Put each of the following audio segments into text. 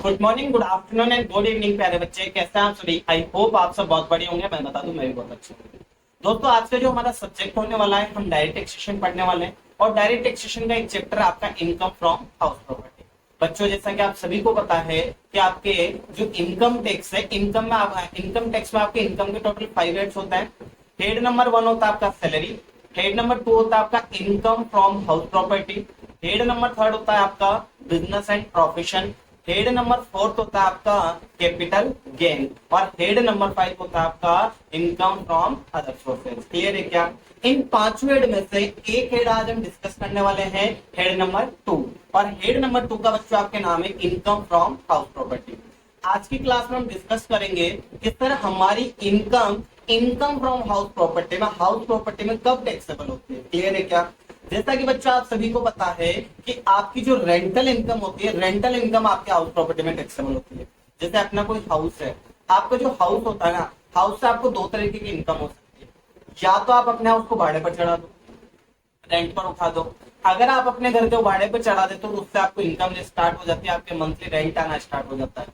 Good morning, good afternoon and good evening प्यारे बच्चे, कैसे हैं आप सभी। आई होप आप सब बहुत बढ़िया होंगे। मैं बता दूं, मैं भी बहुत अच्छा हूँ। दोस्तों, आज का जो हमारा सब्जेक्ट होने वाला है, हम डायरेक्ट टैक्सेशन पढ़ने वाले हैं। और डायरेक्ट टैक्सेशन का एक चैप्टर आपका इनकम फ्रॉम हाउस प्रॉपर्टी। बच्चों, जैसा कि आप सभी को पता है कि आपके जो इनकम टैक्स है, इनकम टैक्स में आपके इनकम के टोटल 5 हेड्स होता है। हेड नंबर 1 होता है आपका सैलरी। हेड नंबर 2 होता है आपका income from house property. Head number 3 होता है आपका business and profession. Head number 4 होता है आपका कैपिटल गेन। और हेड नंबर 5 होता है आपका income from other sources. Clear है क्या? इन पांचों हेड में से एक हेड आज हम डिस्कस करने वाले हैं, हेड नंबर 2। और हेड नंबर 2 का बच्चों आपके नाम है इनकम फ्रॉम हाउस प्रॉपर्टी। आज की क्लास में हम डिस्कस करेंगे किस तरह हमारी इनकम फ्रॉम हाउस प्रॉपर्टी में कब टैक्सेबल होती है। क्लियर है क्या? जैसा कि बच्चा आप सभी को पता है कि आपकी जो रेंटल इनकम होती है, रेंटल इनकम आपके हाउस प्रॉपर्टी में टैक्सेबल होती है। जैसे अपना कोई हाउस है, आपका जो हाउस होता है ना, हाउस से आपको दो तरीके की इनकम हो सकती है। या तो आप अपने हाउस को भाड़े पर चढ़ा दो, रेंट पर उठा दो। अगर आप अपने घर को भाड़े पर चढ़ा दे तो उससे आपको इनकम स्टार्ट हो जाती है, आपके मंथली रेंट आना स्टार्ट हो जाता है।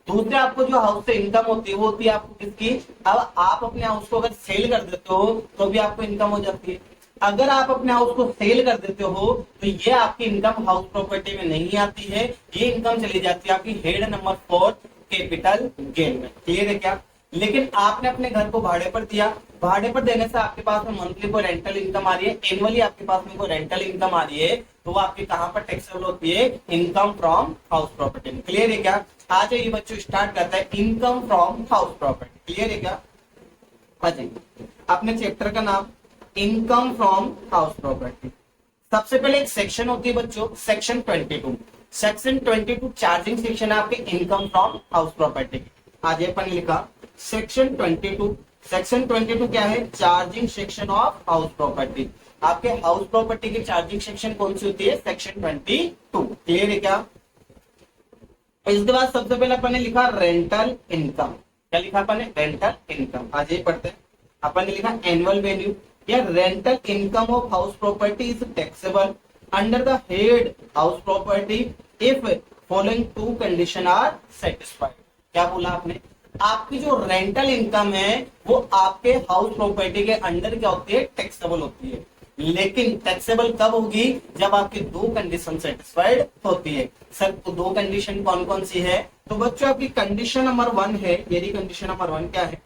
दूसरे आपको जो हाउस से इनकम होती है वो होती है आपको किसकी? अब आप अपने हाउस को अगर सेल कर देते हो तो भी आपको इनकम हो जाती है। अगर आप अपने हाउस को सेल कर देते हो तो ये आपकी इनकम हाउस प्रॉपर्टी में नहीं आती है, ये इनकम चली जाती है आपकी हेड नंबर 4 कैपिटल गेन में। क्लियर है क्या? लेकिन आपने अपने घर को भाड़े पर दिया, भाड़े पर देने से आपके पास में मंथली को रेंटल इनकम आ रही है, एनुअली आपके पास में कोई रेंटल इनकम आ रही है, तो वो आपकी कहां पर टैक्सेबल होती है? इनकम फ्रॉम हाउस प्रॉपर्टी में। क्लियर है क्या? आ जाइए बच्चों, स्टार्ट करता है income from house property. Clear है क्या? आ जाइए, अपने चैप्टर का नाम इनकम फ्रॉम हाउस प्रॉपर्टी। सबसे पहले एक सेक्शन होती है बच्चों, सेक्शन 22। सेक्शन 22 चार्जिंग सेक्शन है आपके इनकम फ्रॉम हाउस प्रॉपर्टी। आज अपन लिखा सेक्शन 22। सेक्शन 22 क्या है? Charging section of house property. आपके हाउस प्रॉपर्टी की चार्जिंग सेक्शन कौन सी होती है? सेक्शन 22। क्लियर है क्या? इसके बाद सबसे पहले अपन ने लिखा रेंटल इनकम। क्या लिखा अपन ने? Rental income. आज ये पढ़ते हैं। अपन ने लिखा एनुअल वैल्यू या rental income of house property is taxable under the head house property if following two condition are satisfied. क्या बोला आपने? आपकी जो रेंटल इनकम है वो आपके हाउस प्रॉपर्टी के अंडर क्या होती है? टैक्सेबल होती है। लेकिन टैक्सेबल कब होगी? जब आपकी दो कंडीशन सेटिस्फाइड होती है। सर, तो दो कंडीशन कौन कौन सी है? तो बच्चों, आपकी कंडीशन नंबर 1 है, यदि कंडीशन नंबर 1 क्या है?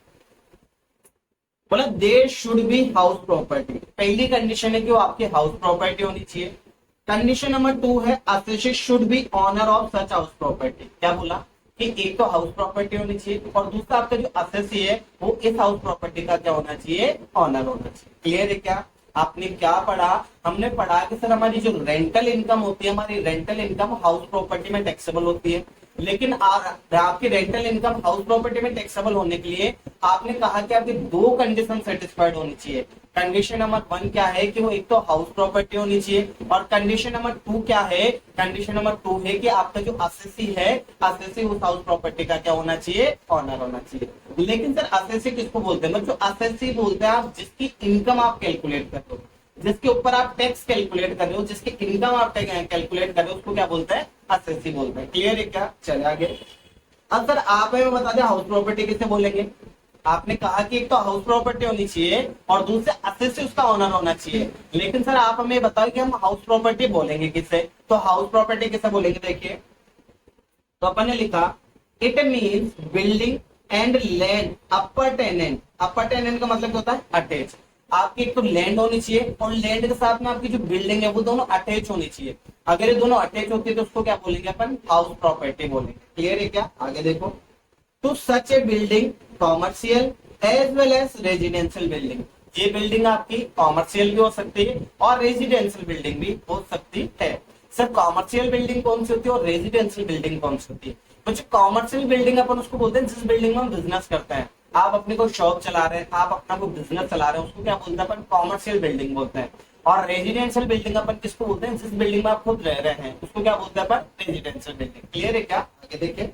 बोला there should be house property. पहली कंडीशन है कि वो आपकी हाउस प्रॉपर्टी होनी चाहिए। कंडीशन नंबर 2 है assessee should be owner of such house property. क्या बोला? कि एक तो हाउस प्रॉपर्टी होनी चाहिए और दूसरा आपका जो असेसी है वो इस हाउस प्रॉपर्टी का क्या होना चाहिए? ऑनर होना चाहिए। क्लियर है क्या? आपने क्या पढ़ा? हमने पढ़ा कि सर हमारी जो रेंटल इनकम होती है, हमारी रेंटल इनकम हाउस प्रॉपर्टी में टैक्सेबल होती है। लेकिन आपकी रेंटल इनकम हाउस प्रॉपर्टी में टैक्सेबल होने के लिए आपने कहा कि आपकी दो कंडीशन सेटिस्फाइड होनी चाहिए। कंडीशन नंबर 1 क्या है? कि वो एक तो हाउस प्रॉपर्टी होनी चाहिए। और कंडीशन नंबर 2 क्या है? कंडीशन नंबर 2 है कि आपका जो असेसी है, असेसी उस हाउस प्रॉपर्टी का क्या होना चाहिए? ऑनर होना चाहिए। लेकिन सर असेसी किसको बोलते हैं? जो असेसी बोलते हैं आप जिसकी इनकम आप कैलकुलेट करते हो, जिसके ऊपर आप टैक्स कैलकुलेट कर रहे हो, जिसकी इनकम आप कैलकुलेट कर रहे हो, उसको क्या बोलते हैं? असेसी बोलते हैं। क्लियर है क्या? चले आगे। अब सर आप हमें बता दें हाउस प्रॉपर्टी किसे बोलेंगे? आपने कहा कि एक तो हाउस प्रॉपर्टी होनी चाहिए और दूसरे असेसी उसका ऑनर होना चाहिए। लेकिन सर आप हमें बताओ कि हम हाउस प्रॉपर्टी बोलेंगे किसे? तो हाउस प्रॉपर्टी किसे बोलेंगे? देखिए, तो अपन ने लिखा it means building and land appurtenant. Appurtenant का मतलब क्या होता है? अटैच। आपकी एक तो लैंड होनी चाहिए और लैंड के साथ में आपकी जो बिल्डिंग है वो दोनों अटैच होनी चाहिए। अगर ये दोनों अटैच होती है तो उसको क्या बोलेंगे? अपन हाउस प्रॉपर्टी बोलेंगे। क्लियर है क्या? आगे देखो, तो such a building commercial as well as residential building. ये बिल्डिंग आपकी कॉमर्शियल भी हो सकती है और रेजिडेंशियल बिल्डिंग भी हो सकती है। सर कॉमर्शियल बिल्डिंग कौन सी होती है और रेजिडेंशियल बिल्डिंग कौन सी होती है? बच्चों, कॉमर्शियल बिल्डिंग अपन उसको बोलते हैं जिस बिल्डिंग में हम बिजनेस करते हैं। आप अपनी कोई शॉप चला रहे हैं, आप अपना कोई बिजनेस चला रहे हैं, उसको क्या बोलते हैं? अपन कॉमर्शियल बिल्डिंग बोलते हैं। और रेजिडेंशियल बिल्डिंग अपन किसको बोलते हैं? जिस बिल्डिंग में आप खुद रह रहे हैं उसको क्या बोलते हैं? अपन रेजिडेंशियल बिल्डिंग। क्लियर है क्या? आगे देखिए,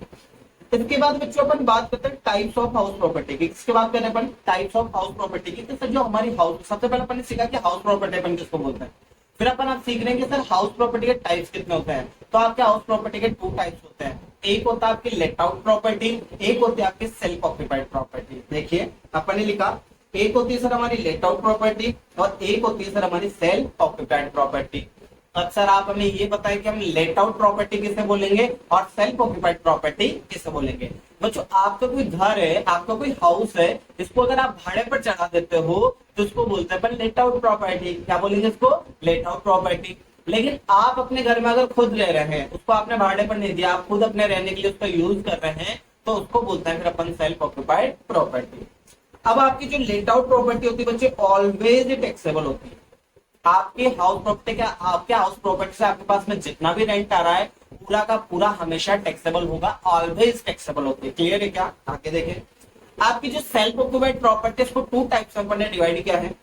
इसके बाद बच्चों अपन बात करते हैं टाइप्स ऑफ हाउस प्रॉपर्टी की। इसके बाद करें अपन टाइप्स ऑफ हाउस प्रॉपर्टी की। तो सर जो हमारी हाउस, सबसे पहले अपन ने सीखा कि हाउस प्रॉपर्टी अपन किसको बोलते हैं। फिर अपन आप सीख रहे हैं कि सर हाउस प्रॉपर्टी के टाइप्स कितने होते हैं। तो आपके हाउस प्रॉपर्टी के 2 टाइप्स होते हैं, एक होता है आपकी लेट आउट प्रॉपर्टी, एक होती है आपकी सेल्फ ऑक्यूपाइड प्रॉपर्टी। देखिए अपन ने लिखा एक होती है सर हमारी लेट आउट प्रॉपर्टी और एक होती है सर हमारी सेल्फ ऑक्यूपाइड प्रॉपर्टी। सर आप हमें ये बताएं कि हम लेट आउट प्रॉपर्टी किसे बोलेंगे और सेल्फ ऑक्यूपाइड प्रॉपर्टी किसे बोलेंगे। बच्चों आपका कोई घर है, आपका कोई हाउस है, इसको अगर आप भाड़े पर चढ़ा देते हो तो उसको बोलते हैं लेट आउट प्रॉपर्टी। क्या बोलेंगे इसको? Late out property. लेकिन आप अपने घर में अगर खुद रह रहे हैं, उसको आपने भाड़े पर नहीं दिया, आप खुद अपने रहने के लिए उसका यूज कर रहे हैं, तो उसको बोलते हैं फिर अपन सेल्फ ऑक्यूपाइड प्रॉपर्टी। अब आपकी जो लेट आउट प्रॉपर्टी होती है बच्चे ऑलवेज टैक्सेबल होती है। आपके हाउस प्रॉपर्टी का, आपके हाउस प्रॉपर्टी से आपके पास में जितना भी रेंट आ रहा है पूरा का पूरा हमेशा टैक्सेबल होगा, ऑलवेज टैक्सेबल होती है। क्लियर है क्या? आगे देखें आपकी जो सेल्फ ऑक्यूपाइड प्रॉपर्टी इसको टू टाइप्स में हमने डिवाइड किया है।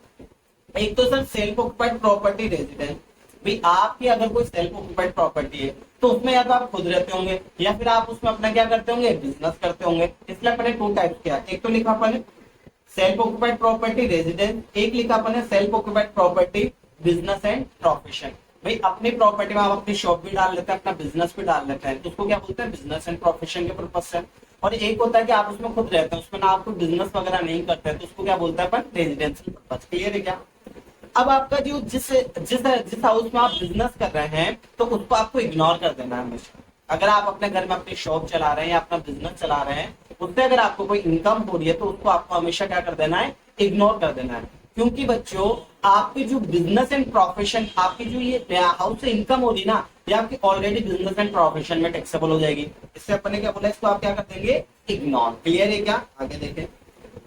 एक तो sir self occupied property residence, भाई आपकी अगर कोई सेल्फ ऑक्यूपाइड प्रॉपर्टी है तो उसमें या तो आप खुद रहते होंगे या फिर आप उसमें अपना क्या करते होंगे, बिजनेस करते होंगे। इसलिए अपने टू टाइप्स किया, एक तो लिखा अपन सेल्फ ऑक्यूपाइड प्रॉपर्टी रेजिडेंस, एक लिखा अपन self occupied property business and profession. भाई अपनी प्रॉपर्टी में आप अपनी शॉप भी डाल लेते हैं, अपना बिजनेस भी डाल लेते हैं, तो उसको क्या बोलते हैं, बिजनेस एंड प्रोफेशन के पर्पज से। और एक होता है कि आप उसमें खुद रहते हैं, उसमें ना आपको बिजनेस वगैरह नहीं करते हैं, तो उसको क्या बोलते हैं अपन, रेजिडेंशियल पर्पज। क्लियर है क्या? अब आपका जो जिस जिस जिस हाउस में आप बिजनेस कर रहे हैं तो उसको आपको इग्नोर कर देना है हमेशा। अगर आप अपने घर में अपनी शॉप चला रहे हैं या अपना बिजनेस चला रहे हैं, उससे अगर आपको कोई इनकम हो रही है तो उसको आपको हमेशा क्या कर देना है, इग्नोर कर देना है। क्योंकि बच्चों आपकी जो बिजनेस एंड प्रोफेशन, आपकी जो ये हाउस से इनकम हो रही ना, ये आपकी ऑलरेडी बिजनेस एंड प्रोफेशन में टैक्सेबल हो जाएगी। इससे अपन ने क्या बोला, इसको आप क्या कर देंगे, इग्नोर। क्लियर है क्या? आगे देखें।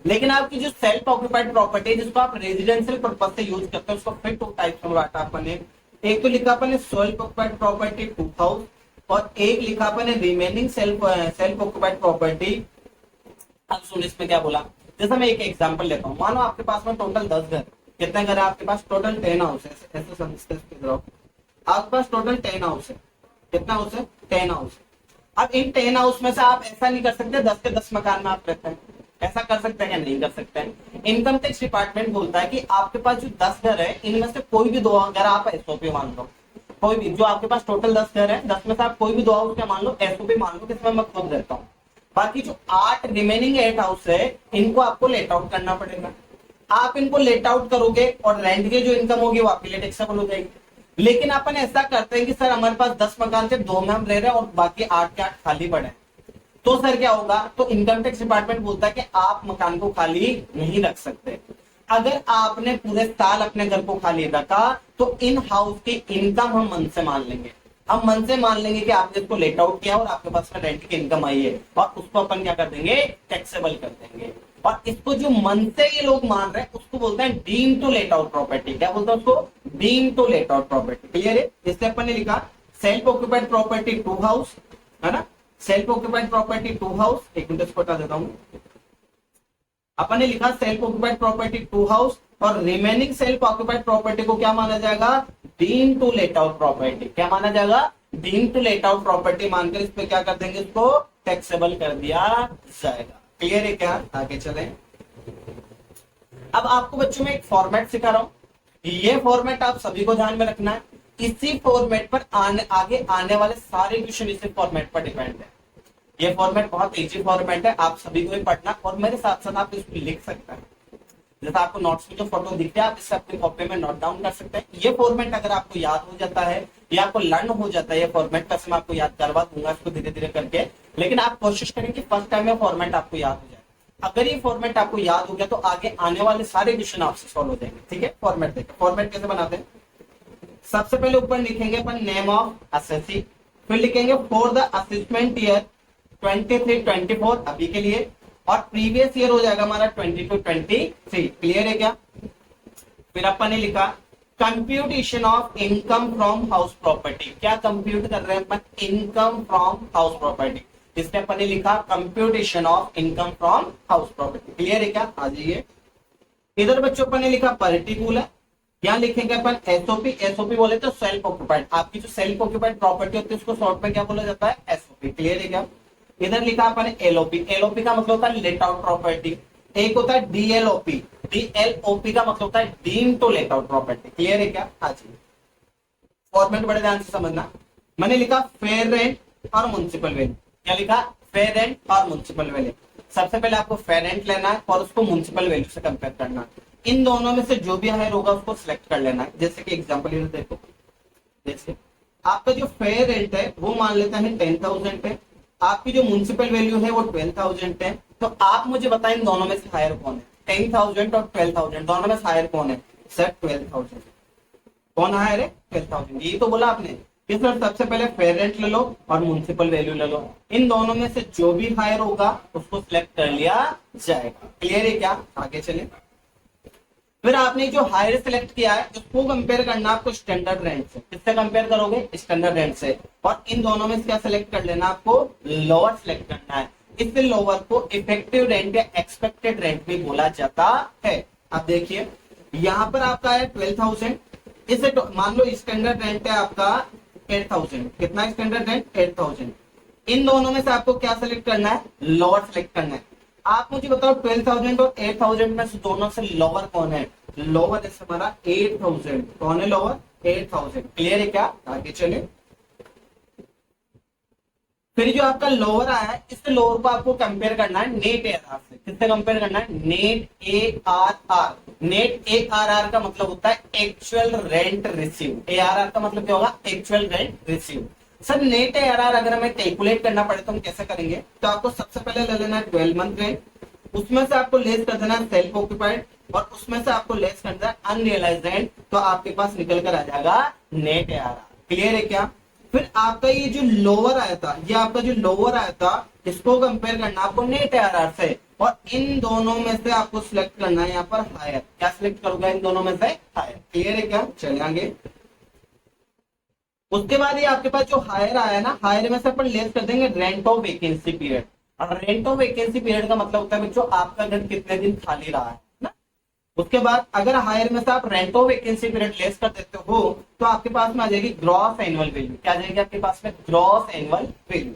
लेकिन आपकी जो सेल्फ ऑक्यूपाइड प्रॉपर्टी जिसको आप रेजिडेंशियल पर्पज से यूज करते हैं, उसको फिर टू टाइप्स में बांटा अपन ने। एक तो लिखा अपन ने self occupied property two house और एक लिखा अपन ने रिमेनिंग सेल्फ ऑक्यूपाइड प्रॉपर्टी। अब सुन इसमें क्या बोला, जैसे मैं एक एग्जांपल लेता हूँ। मानो आपके पास में टोटल 10 घर, कितने घर है आपके पास, टोटल 10 हाउस है। ऐसे समझते हैं आपके पास टोटल 10 हाउस है। कितना हाउस है? 10 हाउस। अब इन 10 हाउस में से आप ऐसा नहीं कर सकते 10 के 10 मकान में आप रहते हैं, ऐसा कर सकते हैं या नहीं कर सकते हैं। इनकम टैक्स डिपार्टमेंट बोलता है कि आपके पास जो 10 घर है इनमें से कोई भी 2 घर आप एसओपी मान लो। कोई भी, जो आपके पास टोटल 10 घर है, 10 में से आप कोई भी 2 हाउस क्या मान लो, एसओपी मान लो, जिसमें मैं खुद रहता हूँ। बाकी जो 8 रिमेनिंग 8 हाउस है इनको आपको लेट आउट करना पड़ेगा। आप इनको लेट आउट करोगे और रेंट की जो इनकम होगी वो आपके लिए टैक्सेबल हो जाएगी। लेकिन अपन ऐसा करते हैं कि सर हमारे पास 10 मकान से 2 में हम रह रहे हैं और बाकी 8 के 8 खाली पड़े हैं, तो सर क्या होगा, तो इनकम टैक्स डिपार्टमेंट बोलता है कि आप मकान को खाली नहीं रख सकते। अगर आपने पूरे साल अपने घर को खाली रखा तो इन हाउस की इनकम हम मन से मान लेंगे। हम मन से मान लेंगे कि आपने इसको लेट आउट किया और आपके पास में रेंट की इनकम आई है, और उसको अपन क्या कर देंगे, टैक्सेबल कर देंगे। और इसको जो मन से ये लोग मान रहे हैं उसको बोलते हैं deem to let out property. क्या बोलते हैं उसको? Deem to let out property. Clear है? इससे अपन ने लिखा self occupied property two house, है ना, self occupied property two house. एक मिनट इसको हटा देता हूं। अपन ने लिखा self occupied property two house और रिमेनिंग सेल्फ ऑक्यूपाइड प्रॉपर्टी को क्या माना जाएगा, deem to let out property. क्या माना जाएगा? Deem to let out property मानकर इस पे क्या कर देंगे, इसको टैक्सेबल कर दिया जाएगा। क्लियर है क्या? आगे चलें। अब आपको बच्चों में एक फॉर्मेट सिखा रहा हूं, ये फॉर्मेट आप सभी को ध्यान में रखना है। इसी फॉर्मेट पर आगे आने वाले सारे क्वेश्चन इसी फॉर्मेट पर डिपेंड है। ये फॉर्मेट बहुत इजी फॉर्मेट है, आप सभी को ही पढ़ना और मेरे साथ साथ आप इसको लिख सकते हैं। जैसा आपको नोट्स में जो फोटो दिखते हैं आप इससे अपनी कॉपी में नोट डाउन कर सकते हैं। ये फॉर्मेट अगर आपको याद हो जाता है या आपको लर्न हो जाता है ये फॉर्मेट, वैसे मैं आपको याद करवा दूंगा इसको धीरे धीरे करके, लेकिन आप कोशिश करें कि फर्स्ट टाइम में फॉर्मेट आपको याद हो जाए। अगर ये फॉर्मेट आपको याद हो गया तो आगे आने वाले सारे क्वेश्चन आपसे सॉल्व हो जाएंगे। ठीक है? फॉर्मेट देखिए, फॉर्मेट कैसे बनाते हैं। सबसे पहले ऊपर लिखेंगे अपन नेम ऑफ असेसी, फिर लिखेंगे फॉर द असेसमेंट ईयर 23-24 अभी के लिए, और प्रीवियस ईयर हो जाएगा हमारा 22-23। क्लियर है क्या? फिर अपन ने लिखा computation of income from house property. क्या कंप्यूट कर रहे हैं अपन? Income from house property. इसमें अपन ने लिखा computation of income from house property. Clear है क्या? आ जाइए इधर बच्चों, अपन ने लिखा पर्टिकुलर, यहाँ लिखेंगे अपन एसओपी। एसओपी बोले तो सेल्फ ऑक्यूपाइड, आपकी जो सेल्फ ऑक्यूपाइड प्रॉपर्टी होती है उसको शॉर्ट में क्या बोला जाता है, एसओपी। क्लियर है क्या? इधर लिखा अपन एलओपी। एलओपी का मतलब होता है लेट आउट प्रॉपर्टी। एक होता है डीएलओपी। डीएलओपी का मतलब होता है deem to let out property. Clear है क्या? हाँ जी, फॉर्मेट बड़े ध्यान से समझना। मैंने लिखा फेयर रेंट और म्युनिसिपल रेंट। क्या लिखा, फेयर रेंट और म्युनिसिपल वैल्यू। सबसे पहले आपको फेयर रेंट लेना है और उसको म्युनिसिपल वैल्यू से कंपेयर करना है। इन दोनों में से जो भी हायर होगा उसको सिलेक्ट कर लेना है। जैसे कि एग्जांपल ये देखो, जैसे आपका जो फेयर रेंट है वो मान लेता है 10,000 है, आपकी जो म्युनिसिपल वैल्यू है वो 12,000 है। तो आप मुझे बताएं इन दोनों में से हायर कौन है, 10,000 और 12,000 दोनों में से हायर कौन है? सर 12,000। कौन हायर है? 12,000। यही तो बोला आपने कि सर सबसे पहले फेयर रेंट ले लो और म्युनिसिपल वैल्यू ले लो, इन दोनों में से जो भी हायर होगा उसको सिलेक्ट कर लिया जाएगा। क्लियर है क्या? आगे चले। फिर आपने जो हायर सिलेक्ट किया है उसको कंपेयर करना आपको स्टैंडर्ड रेंट से। किससे कंपेयर करोगे? स्टैंडर्ड रेंट से। और इन दोनों में से क्या सिलेक्ट कर लेना आपको? लोअर सिलेक्ट करना है। इससे लोअर को इफेक्टिव रेंट या एक्सपेक्टेड रेंट भी बोला जाता है। अब देखिए यहाँ पर आपका है 12,000, इसे मान लो स्टैंडर्ड रेंट है आपका 8,000। कितना स्टैंडर्ड रेंट? 8,000। इन दोनों में से आपको क्या सिलेक्ट करना है? लोअर सिलेक्ट करना है। आप मुझे बताओ 12,000 और 8,000 में से दोनों से लोअर कौन है? लोअर है हमारा 8,000। कौन है लोअर? 8,000। क्लियर है क्या? आगे चले। फिर जो आपका लोअर आया है इस लोअर को आपको कंपेयर करना है नेट एआरआर से। किससे कंपेयर करना है? Net ARR. नेट एआरआर का मतलब होता है एक्चुअल रेंट रिसीव। एआरआर का मतलब क्या होगा? Actual rent receive. Sir net ARR अगर हमें कैलकुलेट करना पड़े तो हम कैसे करेंगे? तो आपको सबसे पहले ले लेना है 12 मंथ रेंट, उसमें से आपको लेस कर देना है सेल्फ ऑक्यूपाइड और उसमें से आपको लेस कर देना है अनरियलाइज्ड रेंट। तो आपके पास निकल कर आ जाएगा नेट एआरआर। क्लियर है क्या? फिर आपका ये जो लोअर आया था, ये आपका जो लोअर आया था इसको कंपेयर करना आपको नेट एआरआर से और इन दोनों में से आपको सिलेक्ट करना है यहाँ पर हायर। क्या सिलेक्ट करोगे? इन दोनों में से हायर। क्लियर है क्या? चले आगे। उसके बाद ये आपके पास जो हायर आया ना, हायर में से अपन लेस कर देंगे रेंट ऑफ वैकेंसी पीरियड। और रेंट ऑफ वैकेंसी पीरियड का मतलब होता है बच्चों आपका घर कितने दिन खाली रहा है ना। उसके बाद अगर हायर में से आप rent of vacancy period less कर देते हो तो आपके पास में आ जाएगी ग्रॉस एनुअल वैल्यू। क्या आ जाएगी आपके पास में? Gross annual value.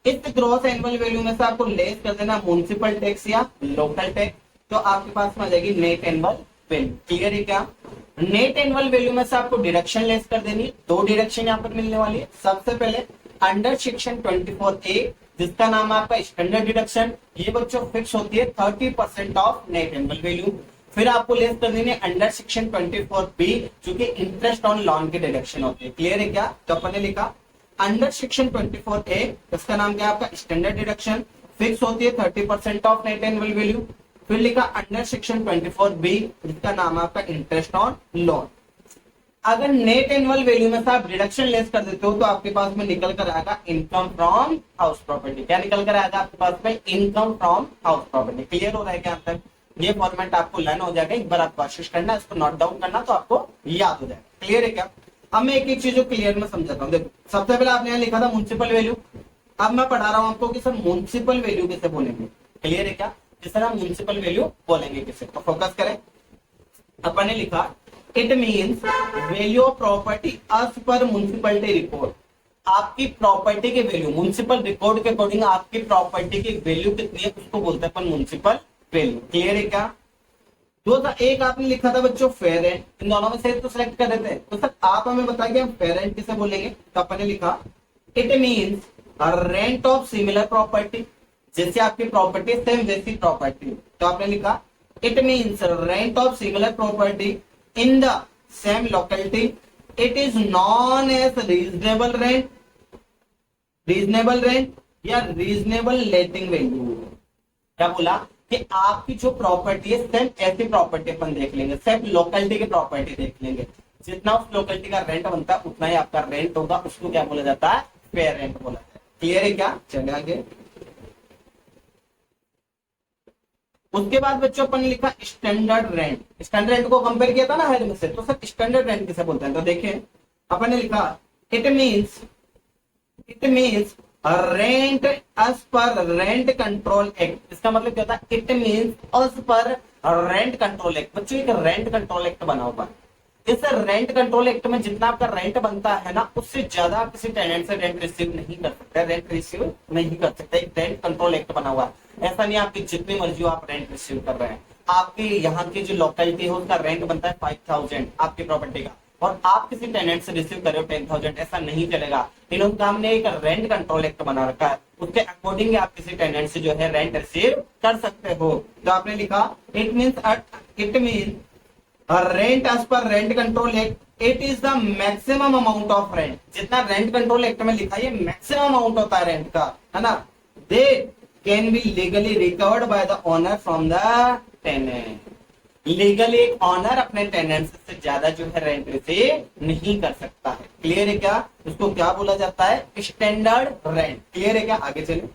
इस ग्रॉस एनुअल वैल्यू में से आपको लेस कर देना म्युनिसिपल टैक्स या लोकल टैक्स। तो आपके पास में आ जाएगी नेट एनुअल वैल्यू। क्लियर है क्या? नेट एनुअल वैल्यू में से आपको डिडक्शन लेस कर देनी है। दो डिडक्शन यहाँ पर मिलने वाली है। सबसे पहले अंडर सेक्शन 24A जिसका नाम है आपका स्टैंडर्ड डिडक्शन, ये बच्चों फिक्स होती है 30% ऑफ नेट एनुअल वैल्यू। फिर आपको लेस कर देनी है अंडर सेक्शन 24B जो कि इंटरेस्ट ऑन लोन की डिडक्शन होती है। क्लियर है क्या? तो अपन ने लिखा अंडर सेक्शन 24A इसका नाम क्या है आपका? स्टैंडर्ड डिडक्शन, फिक्स होती है 30% ऑफ नेट एनुअल वैल्यू। फिर लिखा अंडर सेक्शन 24B जिसका नाम है आपका इंटरेस्ट ऑन लोन। अगर नेट एनुअल वैल्यू में से आप डिडक्शन लेस कर देते हो तो आपके पास में निकल कर आएगा इनकम फ्रॉम हाउस प्रॉपर्टी। क्या निकल कर आएगा आपके पास में? Income from house property. Clear हो रहा है क्या? यहाँ तक ये फॉर्मेट आपको लर्न हो जाएगा। एक बार आप कोशिश करना, इसको नोट डाउन करना तो आपको याद हो जाएगा। क्लियर है क्या? अब मैं एक एक चीज क्लियर में समझाता हूँ। देखो सबसे पहले आपने यहाँ लिखा था म्युनिसिपल वैल्यू। अब मैं पढ़ा रहा हूँ आपको कि सर म्युनिसिपल वैल्यू किसे बोलेंगे। क्लियर है क्या? जिस तरह म्युनिसिपल वैल्यू बोलेंगे किसे, तो फोकस करें। अपन ने लिखा it means value of property as per municipality record. आपकी प्रॉपर्टी के वैल्यू म्युनिसिपल रिकॉर्ड के अकॉर्डिंग आपकी प्रॉपर्टी की वैल्यू कितनी है उसको बोलते हैं अपन म्युनिसिपल वैल्यू। क्लियर है क्या? एक आपने लिखा था बच्चों फेयर रेंट, इन दोनों में से तो सिलेक्ट कर देते हैं। तो सर आप हमें बताइए हम फेयर रेंट किसे बोलेंगे? तो अपन ने लिखा it means rent of similar property. जैसे आपकी प्रॉपर्टी सेम वैसी प्रॉपर्टी, तो आपने लिखा it means rent of similar property in the same locality. It is known as reasonable rent, reasonable rent या रीजनेबल लेटिंग वैल्यू। क्या बोला कि आपकी जो प्रॉपर्टी है सेम ऐसी प्रॉपर्टी अपन देख लेंगे, सेम लोकेलिटी की प्रॉपर्टी देख लेंगे। जितना उस लोकेलिटी का रेंट बनता है उतना ही आपका रेंट होगा, उसको क्या बोला जाता है? फेयर रेंट बोला जाता है। क्लियर है क्या? चले आगे। उसके बाद बच्चों अपन ने लिखा स्टैंडर्ड रेंट। स्टैंडर्ड रेंट को कंपेयर किया था ना हायर में से, तो सर स्टैंडर्ड रेंट किसे बोलते हैं? तो देखिए अपन ने लिखा it means rent as per rent control act. इसका मतलब क्या होता है? It means as per rent control act. बच्चों एक रेंट कंट्रोल एक्ट बना हुआ है। इस रेंट कंट्रोल एक्ट में जितना आपका रेंट बनता है ना उससे ज्यादा आप किसी टेनेंट से रेंट रिसीव नहीं कर सकते, रेंट रिसीव नहीं कर सकते। एक रेंट कंट्रोल एक्ट बना हुआ है। ऐसा नहीं आपकी जितनी मर्जी हो आप रेंट रिसीव कर रहे हैं। आपकी यहाँ की जो लोकेलिटी है उसका रेंट बनता है 5,000 आपकी प्रॉपर्टी का, और आप किसी टेनेंट से रिसीव कर रहे हो 10,000, ऐसा नहीं चलेगा। इन्होंने हमने एक रेंट कंट्रोल एक्ट बना रखा है, उसके अकॉर्डिंग आप किसी टेनेंट से जो है रेंट रिसीव कर सकते हो। तो आपने लिखा it mean rent as per rent control act it is the maximum amount of rent. जितना रेंट कंट्रोल एक्ट में लिखा है ये मैक्सिमम अमाउंट होता है रेंट का, है ना। They can be legally recovered by the owner from the tenant. Legally एक ऑनर अपने टेनेंट से ज्यादा जो है रेंट रिसीव नहीं कर सकता है। क्लियर है क्या? उसको क्या बोला जाता है? Standard rent. क्लियर है क्या? आगे चले।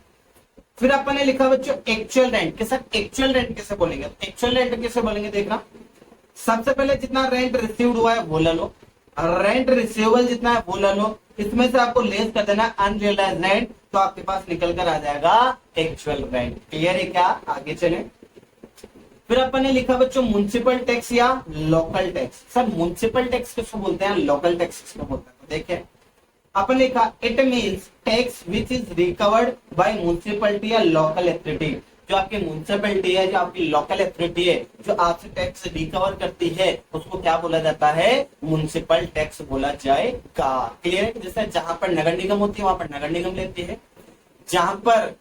फिर अपन ने लिखा बच्चों एक्चुअल रेंट के साथ। एक्चुअल रेंट कैसे बोलेंगे? एक्चुअल रेंट कैसे बोलेंगे देखना। सबसे पहले जितना रेंट रिसीव्ड हुआ है वो ले लो, रेंट रिसीवेबल जितना है वो ले लो, इसमें से आपको लेस कर देना अनरियलाइज्ड रेंट, तो आपके पास निकल कर आ जाएगा एक्चुअल रेंट। क्लियर है क्या? आगे चले। फिर अपन ने लिखा बच्चों म्युनिसिपल टैक्स या local tax. Sir municipal tax किसको बोलते हैं, लोकल टैक्स किसको बोलते हैं? तो देखिए अपन लिखा it means tax which is recovered by municipality या लोकल अथॉरिटी। जो आपकी म्युनिसिपलिटी है, जो आपकी लोकल अथॉरिटी है, जो आपसे टैक्स रिकवर करती है, उसको क्या बोला जाता है? म्युनिसिपल टैक्स बोला जाएगा। क्लियर है? जैसे जहां पर नगर निगम होती है वहां पर नगर निगम लेती है, जहां पर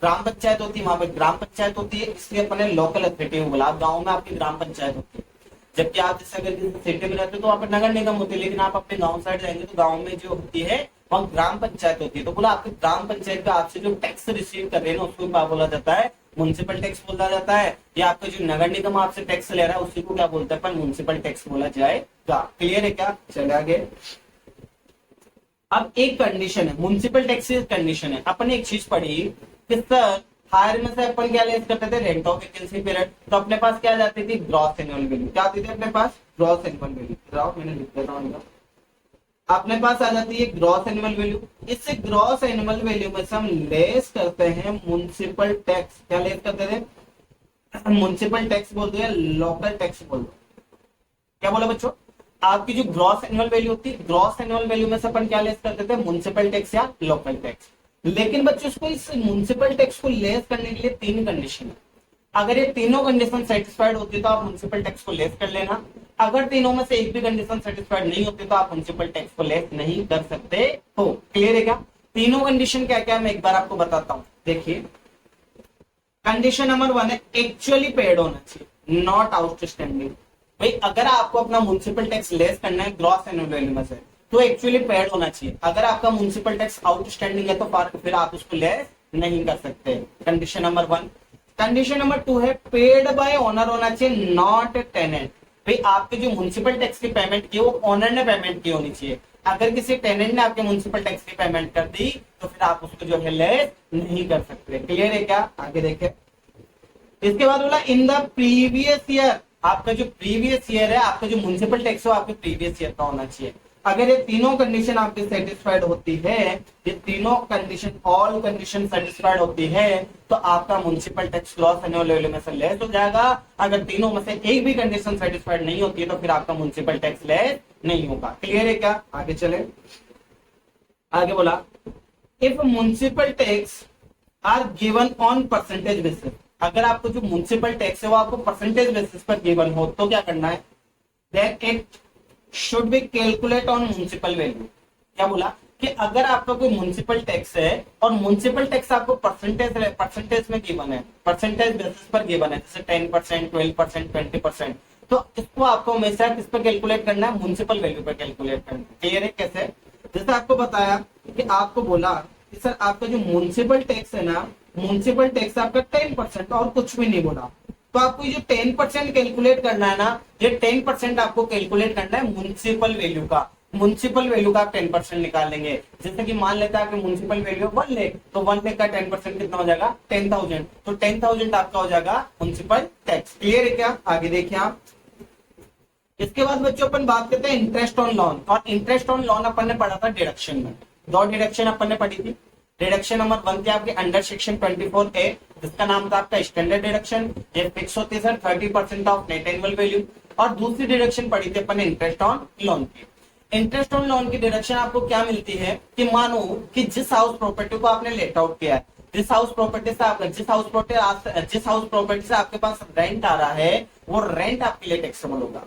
ग्राम पंचायत होती है वहां पर ग्राम पंचायत होती है, इसलिए अपने लोकल अथॉरिटी बोला। गाँव में आपकी ग्राम पंचायत होती है, जबकि आप जैसे अगर किसी सिटी में रहते हो तो वहां पर नगर निगम होती है, लेकिन आप अपने गांव साइड जाएंगे तो गांव में जो होती है वहां ग्राम पंचायत होती है। तो बोला आपकी ग्राम पंचायत का आपसे जो टैक्स रिसीव कर रहे हैं ना उसको क्या बोला जाता है? म्युनिसिपल टैक्स बोला जाता है। या आपका जो नगर निगम आपसे टैक्स ले रहा है उसी को क्या बोलते हैं? पर म्युनिसिपल टैक्स बोला जाएगा। क्लियर है क्या? चले आगे। अब एक कंडीशन है, म्युनिसिपल टैक्स कंडीशन है। अपन एक चीज पढ़ी कि सर हायर में से अपन क्या लेस करते थे? Rent of vacancy period. तो अपने पास क्या जाती थी? Gross annual value. क्या आती थी अपने पास? Gross annual value. मैंने लिख देता हूँ, अपने पास आ जाती है ग्रॉस एनुअल वैल्यू। इससे ग्रॉस एनुअल वैल्यू में से हम लेस करते हैं म्युनिसिपल टैक्स। क्या लेस करते थे? म्युनिसिपल टैक्स बोल दो या लोकल टैक्स बोल दो। क्या बोला बच्चों? आपकी जो ग्रॉस एनुअल वैल्यू होती है, ग्रॉस एनुअल वैल्यू में से अपन क्या लेस करते थे? म्युनिसिपल टैक्स या लोकल टैक्स। लेकिन बच्चों इसको इस म्युनिसिपल टैक्स को लेस करने के लिए 3 कंडीशन है। अगर ये तीनों कंडीशन सेटिस्फाइड होती है तो आप म्युनिसिपल टैक्स को लेस कर लेना। अगर तीनों में से एक भी कंडीशन सेटिस्फाइड नहीं होती तो आप म्युनिसिपल टैक्स को लेस नहीं कर सकते हो। क्लियर है क्या? तीनों कंडीशन क्या क्या मैं एक बार आपको बताता हूं। देखिए कंडीशन नंबर 1 है एक्चुअली पेड होना चाहिए, नॉट आउटस्टैंडिंग। भाई अगर आपको अपना म्युनिसिपल टैक्स लेस करना है ग्रॉस एनुअल वैल्यू में से तो एक्चुअली पेड होना चाहिए। अगर आपका म्युनिसिपल टैक्स आउटस्टैंडिंग है तो फिर आप उसको लेस नहीं कर सकते। Condition number 1। कंडीशन नंबर 2 है पेड बाय ओनर होना चाहिए, नॉट टेनेंट। भाई आपके जो म्युनिसिपल टैक्स की पेमेंट की वो ओनर ने पेमेंट की होनी चाहिए। अगर किसी टेनेंट ने आपके म्युनिसिपल टैक्स की पेमेंट कर दी तो फिर आप उसको जो है लेस नहीं कर सकते। क्लियर है क्या? आगे देखें। इसके बाद बोला इन द प्रीवियस ईयर। आपका जो प्रीवियस ईयर है, आपका जो म्युनिसिपल टैक्स है वो आपके प्रीवियस ईयर का होना चाहिए। अगर ये तीनों कंडीशन आपकी सेटिस्फाइड होती है, ये तीनों कंडीशन ऑल कंडीशन सेटिस्फाइड होती है तो आपका municipal tax gross annual value में से लेस हो जाएगा। अगर तीनों में से एक भी कंडीशन सेटिस्फाइड नहीं होती है तो फिर आपका म्युनिसिपल टैक्स लेस नहीं होगा। क्लियर है क्या? आगे चले। आगे बोला if municipal tax are given on percentage basis. अगर आपको जो म्युनिसिपल टैक्स है वो आपको परसेंटेज बेसिस पर गिवन हो तो क्या करना है? That it should be calculate on municipal value. क्या बोला कि अगर आपका कोई म्युनिसिपल टैक्स है और म्युनिसिपल टैक्स आपको परसेंटेज में गिवन है, परसेंटेज बेसिस पर गिवन है, जैसे 10%, 12%, 20%, तो इसको आपको हमेशा किस पर कैलकुलेट करना है? म्युनिसिपल वैल्यू पर कैलकुलेट करना है। क्लियर है? कैसे? जैसे आपको बताया कि आपको बोला कि सर आपका जो म्युनिसिपल टैक्स है ना, म्युनिसिपल टैक्स आपका 10% और कुछ भी नहीं बोला, तो आपको ये जो 10% कैलकुलेट करना है ना, ये 10% आपको कैलकुलेट करना है म्युनिसिपल वैल्यू का। म्युनिसिपल वैल्यू का आप 10% निकाल लेंगे। जैसे कि मान लेता है कि म्युनिसिपल वैल्यू 1 लाख, तो 1 लाख का 10% कितना हो जाएगा? 10,000। तो 10,000 आपका हो जाएगा म्युनिसिपल टैक्स। क्लियर है क्या? आगे देखिए आप। इसके बाद बच्चों अपन बात करते हैं इंटरेस्ट ऑन लोन। और इंटरेस्ट ऑन लोन अपन ने पढ़ा था डिडक्शन में। 2 डिडक्शन अपन ने पढ़ी थी। डिडक्शन नंबर 1 थी आपके अंडर सेक्शन 24A, जिसका नाम था आपका स्टैंडर्ड डिडक्शन। ये फिक्स होती है sir 30% of net annual value. और दूसरी डिडक्शन पढ़ी थी अपन ने इंटरेस्ट ऑन लोन की। इंटरेस्ट ऑन लोन की डिडक्शन आपको क्या मिलती है कि मानो कि जिस हाउस प्रॉपर्टी को आपने लेट आउट किया है, जिस हाउस प्रॉपर्टी से आपके पास रेंट आ रहा है, वो रेंट आपके लिए टैक्सेबल होगा।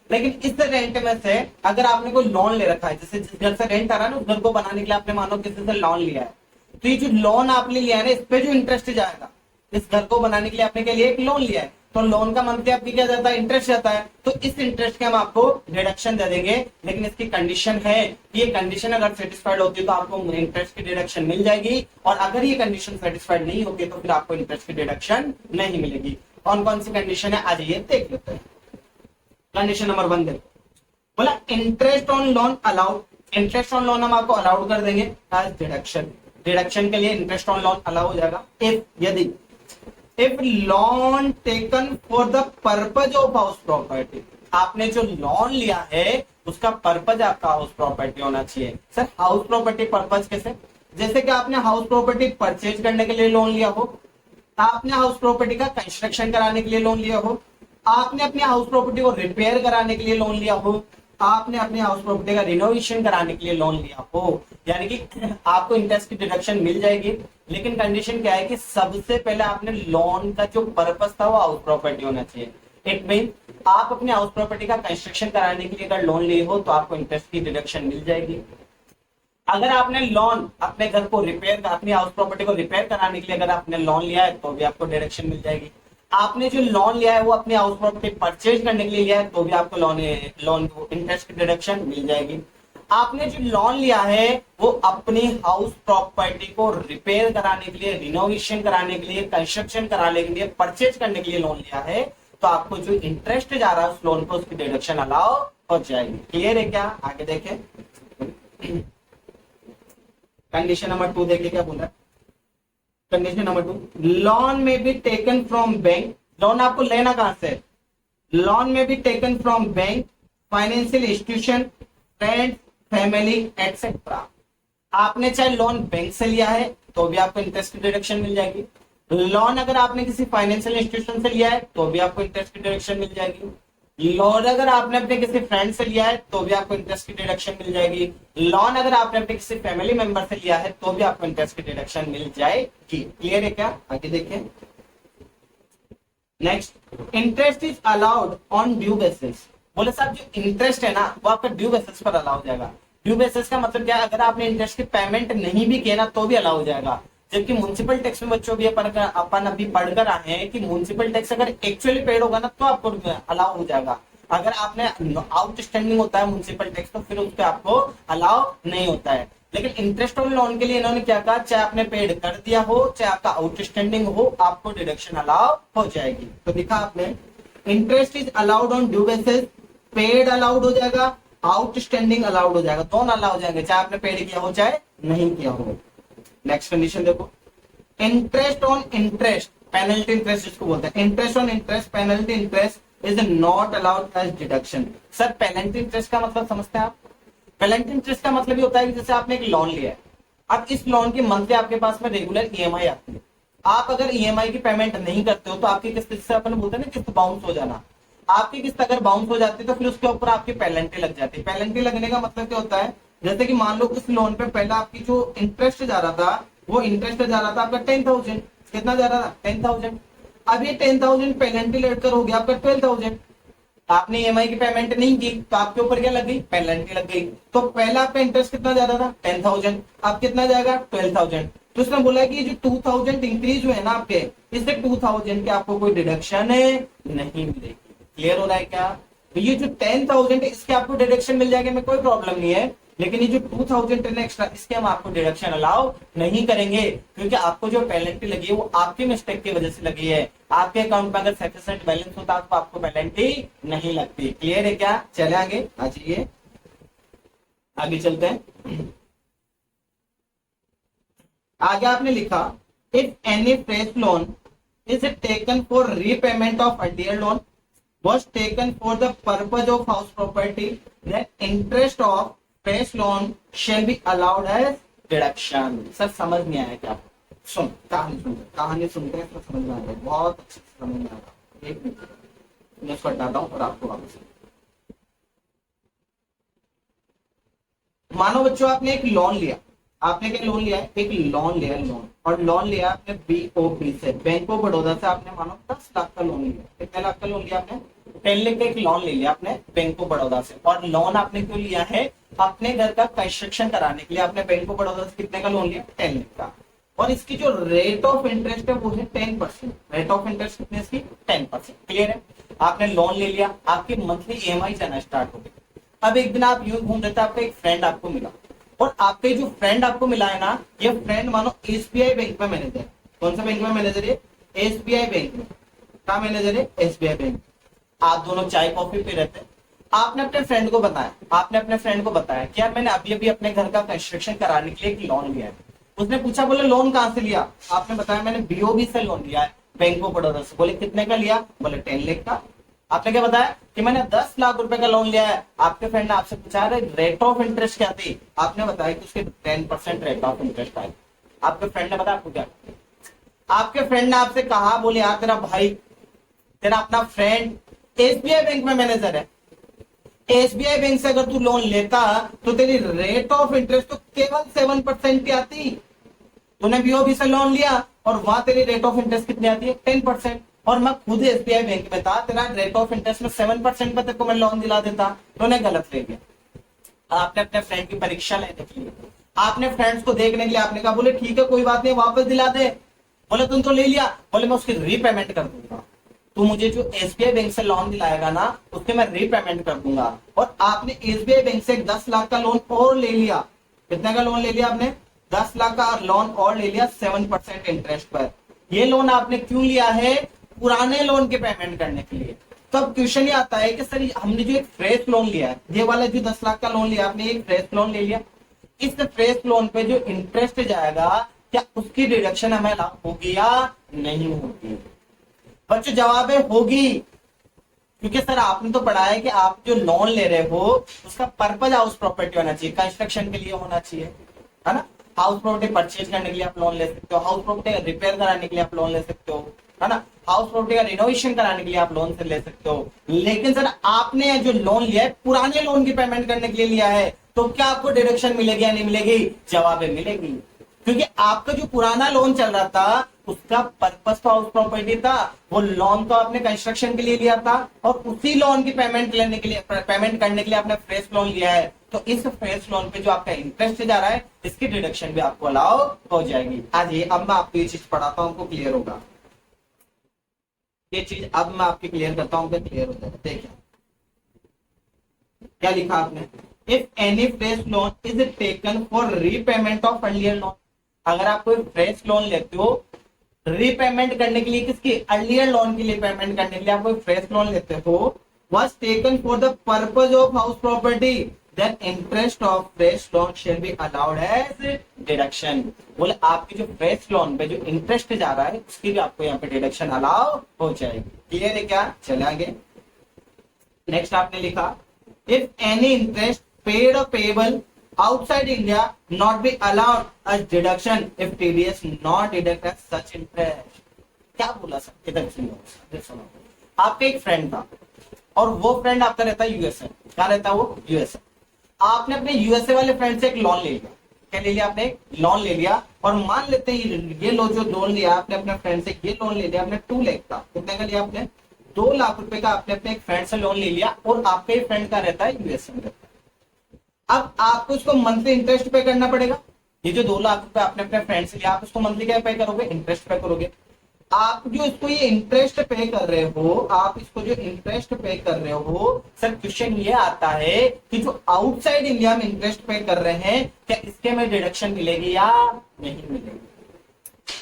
लेकिन इस रेंट में से अगर आपने कोई लोन ले रखा है, जैसे जिस घर से रेंट आ रहा है ना, उस घर को बनाने के लिए आपने मानो किसी से लोन लिया है, तो ये जो लोन आपने लिया है ना, इस पे जो इंटरेस्ट जाएगा, इस घर को बनाने के लिए आपने क्या लिया, एक लोन लिया है, तो लोन का मंथली आपकी क्या जाता है, इंटरेस्ट जाता है, तो इस इंटरेस्ट के हम आपको डिडक्शन दे देंगे। लेकिन इसकी कंडीशन है कि ये कंडीशन अगर सेटिस्फाइड होती है तो आपको इंटरेस्ट की डिडक्शन मिल जाएगी, और अगर ये कंडीशन सेटिस्फाइड नहीं होती है तो फिर आपको इंटरेस्ट की डिडक्शन नहीं मिलेगी। कौन कौन सी कंडीशन है, आ जाइए देख लेते हैं। कंडीशन नंबर 1 देखो, बोला interest on loan allowed, interest on loan हम आपको अलाउड कर देंगे एज डिडक्शन, डिडक्शन के लिए इंटरेस्ट ऑन लोन अलाउ हो जाएगा इफ, यदि if loan taken for the purpose of house property, आपने जो लोन लिया है उसका पर्पज आपका हाउस प्रॉपर्टी होना चाहिए। सर हाउस प्रॉपर्टी पर्पज कैसे, जैसे कि आपने हाउस प्रॉपर्टी परचेज करने के लिए लोन लिया हो, आपने हाउस प्रॉपर्टी का कंस्ट्रक्शन कराने के लिए लोन लिया हो, आपने अपनी हाउस प्रॉपर्टी को रिपेयर कराने के लिए लोन लिया हो, आपने अपने हाउस प्रॉपर्टी का रिनोवेशन कराने के लिए लोन लिया हो, यानी कि आपको इंटरेस्ट की डिडक्शन मिल जाएगी। लेकिन कंडीशन क्या है कि सबसे पहले आपने लोन का जो पर्पस था वो हाउस प्रॉपर्टी होना चाहिए। इट मीन आप अपने हाउस प्रॉपर्टी का कंस्ट्रक्शन कराने के लिए अगर लोन लिए हो तो आपको इंटरेस्ट की डिडक्शन मिल जाएगी। अगर आपने लोन अपने घर को रिपेयर, अपनी हाउस प्रॉपर्टी को रिपेयर कराने के लिए अगर आपने लोन लिया है तो भी आपको डिडक्शन मिल जाएगी। आपने जो लोन लिया है वो अपनी हाउस प्रॉपर्टी परचेज करने के लिए लिया है तो भी आपको लोन इंटरेस्ट की डिडक्शन मिल जाएगी। आपने जो लोन लिया है वो अपनी हाउस प्रॉपर्टी को रिपेयर कराने के लिए, रिनोवेशन कराने के लिए, कंस्ट्रक्शन कराने के लिए, परचेज करने के लिए लोन लिया है, तो आपको जो इंटरेस्ट जा रहा है उस लोन को, उसकी डिडक्शन अलाउ हो जाएगी। क्लियर है क्या, आगे देखें। कंडीशन नंबर 2 देखिए क्या बोल रहा है। कंडीशन नंबर 2, लोन में be taken from bank, loan आपको लेना कहां से, लोन में be taken from bank, financial institution, friends, family etcetera. आपने चाहे लोन बैंक से लिया है तो भी आपको इंटरेस्ट की डिडक्शन मिल जाएगी, लोन अगर आपने किसी फाइनेंशियल इंस्टीट्यूशन से लिया है तो भी आपको इंटरेस्ट की डिडक्शन मिल जाएगी, लोन अगर आपने अपने किसी फ्रेंड से लिया है तो भी आपको इंटरेस्ट की डिडक्शन मिल जाएगी, लोन अगर आपने अपने किसी फैमिली मेंबर से लिया है तो भी आपको इंटरेस्ट की डिडक्शन मिल जाएगी। क्लियर है क्या, आगे देखें। Next, interest is allowed on due basis. बोले साहब जो इंटरेस्ट है ना वो आपका ड्यू बेसिस पर अलाउ हो जाएगा। ड्यू बेसिस का मतलब क्या है, अगर आपने इंटरेस्ट की पेमेंट नहीं भी किया ना तो भी अलाउ हो जाएगा। जबकि म्युनिसिपल टैक्स में बच्चों भी अपन अभी पढ़कर आए हैं कि म्युनिसिपल टैक्स अगर एक्चुअली पेड होगा ना तो आपको अलाउ हो जाएगा। अगर आपने आउटस्टैंडिंग होता है म्युनिसिपल टैक्स तो फिर उस पर आपको अलाउ नहीं होता है। लेकिन इंटरेस्ट ऑन लोन के लिए इन्होंने क्या कहा, चाहे आपने पेड कर दिया हो चाहे आपका आउटस्टैंडिंग हो, आपको डिडक्शन अलाउ हो जाएगी। तो दिखा आपने, interest is allowed on due basis, paid allowed हो जाएगा, आउटस्टैंडिंग अलाउड हो जाएगा, दोनों अलाउ हो जाएंगे, चाहे आपने पेड किया हो चाहे नहीं किया हो। नेक्स्ट कंडीशन देखो, interest on interest, penalty interest जिसको बोलते हैं, interest on interest, penalty interest is not allowed as deduction. Sir penalty interest का मतलब समझते हैं आप, पेनल्टी इंटरेस्ट का मतलब ये होता है कि जैसे आपने एक लोन लिया है, अब इस लोन की मंथली आपके पास में रेगुलर ईएमआई आती है, आप अगर ईएमआई की पेमेंट नहीं करते हो तो आपकी किस्त, जिससे अपन बोलते हैं ना किस्त बाउंस हो जाना, आपकी किस्त अगर बाउंस हो जाती है तो फिर उसके ऊपर आपकी पेनल्टी लग जाती है। पेनल्टी लगने का मतलब क्या होता है, जैसे कि मान लो उस लोन पे पहले आपकी जो इंटरेस्ट जा रहा था वो इंटरेस्ट जा रहा था आपका 10,000, कितना जा रहा था 10,000, अब ये 10,000 पेनल्टी लड़कर हो गया आपका 12,000। आपने ईएमआई की पेमेंट नहीं की तो आपके ऊपर क्या लग गई, पेनल्टी लग गई। तो पहला आपका इंटरेस्ट कितना जा रहा था 10,000, अब कितना जाएगा 12,000। तो उसने बोला कि जो 2,000 इंक्रीज हुए ना आपके, इससे 2,000 के आपको कोई डिडक्शन नहीं मिलेगी। क्लियर हो रहा है क्या, तो ये जो 10,000 इसके आपको डिडक्शन मिल जाएगा, में कोई प्रॉब्लम नहीं है। लेकिन ये जो 2,000 एक्स्ट्रा इसके हम आपको डिडक्शन अलाउ नहीं करेंगे, क्योंकि आपको जो पेनल्टी लगी है वो आपकी मिस्टेक की वजह से लगी है। आपके अकाउंट में अगर सफिशिएंट बैलेंस होता तो आपको पेनल्टी नहीं लगती। क्लियर है क्या, चले आगे, आ जाइए आगे चलते हैं। आगे आपने लिखा, if any fresh loan is taken for repayment of earlier loan was taken for the purpose of house property, then interest of fresh loan shall be allowed as deduction। Sir समझ नहीं आया क्या, सुन कहानी सुनते हैं तो समझ में आएगा, बहुत अच्छे से समझ में आएगा। एक मिनट मैं इसको हटाता हूँ और आपको वापस, मानो बच्चों आपने एक लोन लिया, आपने क्या लोन लिया है, एक लोन लिया लोन, और लोन लिया आपने बीओबी से, बैंक ऑफ बड़ौदा से आपने मानो 10 लाख का लोन लिया। कितने लाख का लोन लिया आपने, 10 लाख का एक लोन ले लिया आपने बैंक ऑफ बड़ौदा से, और लोन आपने क्यों लिया है? अपने घर का कंस्ट्रक्शन कराने के लिए आपने बैंक ऑफ बड़ौदा से कितने का लोन लिया? 10 लाख का। और इसकी जो रेट ऑफ इंटरेस्ट है वो है 10%। रेट ऑफ इंटरेस्ट कितने इसकी? 10%। क्लियर है? आपने लोन ले लिया, आपकी मंथली ईएमआई जाना स्टार्ट हो गई। अब एक दिन आप यूं घूम रहे थे, आपका एक फ्रेंड आपको मिला, और आपके जो फ्रेंड आपको मिला है ना, ये फ्रेंड मानो एसबीआई बैंक में मैनेजर है। कौन सा बैंक में मैनेजर है? एसबीआई बैंक में। क्या मैनेजर है? SBI bank. आप दोनों चाय कॉफी पी रहे थे, आपने अपने फ्रेंड को बताया कि यार मैंने अभी अभी अपने घर का कंस्ट्रक्शन कराने के लिए एक लोन लिया है। उसने पूछा, बोले लोन कहाँ से लिया? आपने बताया मैंने बीओबी से लोन लिया है, बैंक ऑफ बड़ौदा से। बोले कितने का लिया? बोले 10 लाख का। आपने क्या बताया कि मैंने 10 लाख रुपए का लोन लिया है। आपके फ्रेंड ने आपसे पूछा रेट ऑफ इंटरेस्ट क्या थी? आपने बताया कि उसके 10% रेट ऑफ इंटरेस्ट आई। आपके फ्रेंड ने बताया आपको क्या? आपके फ्रेंड ने आपसे कहा, बोले यार तेरा भाई, तेरा अपना फ्रेंड एसबीआई बैंक में मैनेजर है, एसबीआई बैंक से अगर तू लोन लेता तो तेरी रेट ऑफ इंटरेस्ट तो केवल 7% की आती। तूने बीओबी से लोन लिया और वहां तेरी रेट ऑफ इंटरेस्ट कितनी आती है? 10%। और मैं खुद एसबीआई बैंक में था, तेरा रेट ऑफ इंटरेस्ट में 7% पे तेरे को मैं लोन दिला देता। तूने गलत ले लिया। आपने अपने फ्रेंड की परीक्षा लेने के लिए, आपने फ्रेंड्स को देखने के लिए आपने कहा, बोले ठीक है कोई बात नहीं, वापस दिला दे। बोले तुम तो ले लिया। बोले मैं उसकी रीपेमेंट कर दूंगा। तू मुझे जो एसबीआई बैंक से लोन दिलाएगा ना, उसके मैं रीपेमेंट कर दूंगा। और आपने एसबीआई बैंक से 10 लाख का लोन और ले लिया। कितने का लोन ले लिया आपने? 10 लाख का लोन और ले लिया 7% इंटरेस्ट पर। ये लोन आपने क्यों लिया है? पुराने लोन के पेमेंट करने के लिए। तो अब क्वेश्चन ये आता है कि सर हमने जो एक फ्रेश लोन लिया है, ये वाला जो 10 लाख का लोन लिया आपने, एक फ्रेश लोन ले लिया, इस फ्रेश लोन पे जो इंटरेस्ट जाएगा, क्या उसकी डिडक्शन हमें होगी या नहीं होगी? बच्चों जवाब है होगी। क्योंकि सर आपने तो पढ़ा है कि आप जो लोन ले रहे हो उसका पर्पज हाउस प्रॉपर्टी होना चाहिए, कंस्ट्रक्शन के लिए होना चाहिए, है ना? हाउस प्रॉपर्टी परचेज करने के लिए आप लोन ले सकते हो, हाउस प्रॉपर्टी रिपेयर कराने के लिए आप लोन ले सकते हो, है ना? हाउस प्रॉपर्टी का रिनोवेशन कराने के लिए आप लोन से ले सकते हो। लेकिन सर आपने जो लोन लिया है पुराने लोन की पेमेंट करने के लिए लिया है, तो क्या आपको डिडक्शन मिलेगी या नहीं मिलेगी? जवाब है मिलेगी। क्योंकि आपका जो पुराना लोन चल रहा था उसका पर्पस तो हाउस प्रॉपर्टी था, वो लोन तो आपने कंस्ट्रक्शन के लिए लिया था, और उसी लोन की पेमेंट करने के लिए आपने फ्रेश लोन लिया है। तो इस फ्रेश लोन पे जो आपका इंटरेस्ट जा रहा है, इसकी डिडक्शन भी आपको अलाउ हो जाएगी। आज ये अब मैं आपको ये चीज पढ़ाता हूं, आपको क्लियर होगा ये चीज। अब मैं आपकी क्लियर करता हूं, क्लियर हो जाएगा। देखिए क्या लिखा आपने, if any fresh loan is taken for repayment of earlier loan. अगर आप कोई फ्रेश लोन लेते हो रीपेमेंट करने के लिए, किसकी? अर्लियर लोन के लिए पेमेंट करने के लिए आप कोई फ्रेश लोन लेते हो, was taken for the purpose of house property, then interest of fresh loan shall be allowed as deduction। बोले आपकी जो फ्रेश लोन पे जो इंटरेस्ट जा रहा है उसकी भी आपको यहाँ पे डिडक्शन अलाउ हो जाएगी। क्लियर है क्या? चले आगे। नेक्स्ट आपने लिखा, इफ एनी इंटरेस्ट पेड और payable outside India not be allowed as deduction if TDS not deduct as such interest। क्या बोला सर? इधर सुनो। आपका एक फ्रेंड था और वो फ्रेंड आपका रहता है यूएसए। क्या रहता है वो? यूएसए। आपने अपने यूएसए वाले फ्रेंड से एक लोन ले लिया। क्या ले लिया आपने? एक लोन ले लिया। और मान लेते हैं ये लो जो लोन लिया आपने अपने फ्रेंड से, ये लोन ले लिया आपने 2 लाख का। कितने का लिया आपने? 2 लाख रुपए का आपने अपने एक फ्रेंड से लोन ले लिया, और आपका ही फ्रेंड का रहता है यूएसए में। अब आपको उसको मंथली इंटरेस्ट पे करना पड़ेगा। ये जो 2 लाख रुपए आपने अपने फ्रेंड से लिया, आप उसको मंथली क्या पे करोगे? इंटरेस्ट पे करोगे। आप जो इसको ये इंटरेस्ट पे कर रहे हो, आप इसको जो इंटरेस्ट पे कर रहे हो, सर क्वेश्चन ये आता है कि जो आउटसाइड इंडिया में इंटरेस्ट पे कर रहे हैं, क्या इसके में डिडक्शन मिलेगी या नहीं मिलेगी?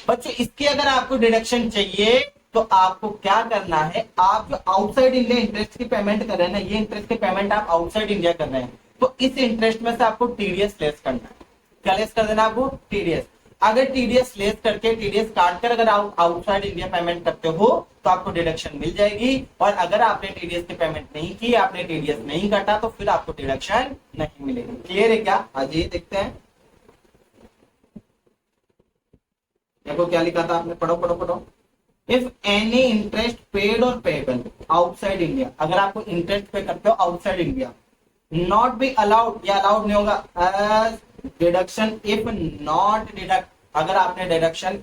बच्चों इसकी अगर आपको डिडक्शन चाहिए तो आपको क्या करना है, आप जो आउटसाइड इंडिया इंटरेस्ट की पेमेंट कर रहे हैं ना, ये इंटरेस्ट की पेमेंट आप आउटसाइड इंडिया कर रहे हैं, तो इस इंटरेस्ट में से आपको टीडीएस लेस करना है। क्या लेस कर देना आपको? टीडीएस। अगर टीडीएस लेस करके टीडीएस काट कर अगर आप आउटसाइड इंडिया पेमेंट करते हो तो आपको डिडक्शन मिल जाएगी। और अगर आपने टीडीएस की पेमेंट नहीं की, आपने टीडीएस नहीं काटा, तो फिर आपको डिडक्शन नहीं मिलेगी। क्लियर है क्या? आज ये देखते हैं। देखो क्या लिखा था आपने, पढ़ो पढ़ो पढ़ो। इफ एनी इंटरेस्ट पेड और पेएबल आउटसाइड इंडिया, अगर आपको इंटरेस्ट पे करते हो outside India, not be allowed, या अलाउड नहीं होगा as deduction if not deduct. अगर आपने डिडक्शन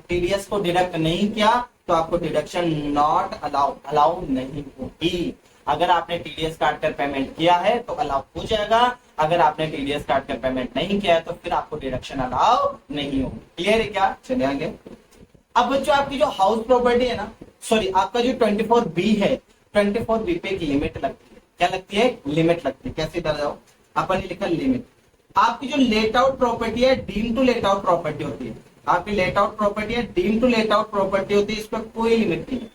टीडीएस को डिडक्ट नहीं किया तो आपको डिडक्शन नॉट अलाउड नहीं होगी। अगर आपने टीडीएस काट कर पेमेंट किया है तो अलाउ हो जाएगा, अगर आपने टीडीएस काट कर पेमेंट नहीं किया है तो फिर आपको डिडक्शन अलाउ नहीं होगी। क्लियर है क्या? चलिए आगे। अब बच्चों आपकी जो हाउस प्रॉपर्टी है ना, सॉरी आपका जो 24B है, 24B पे एक लिमिट लगती है। क्या लगती है? लिमिट लगती है। कैसे इधर जाओ, अपन ने लिखा लिमिट। आपकी जो लेट आउट प्रॉपर्टी है, deem to let out property होती है। आपकी लेट आउट प्रॉपर्टी है, deem to let out property होती है, इस पर कोई लिमिट नहीं है।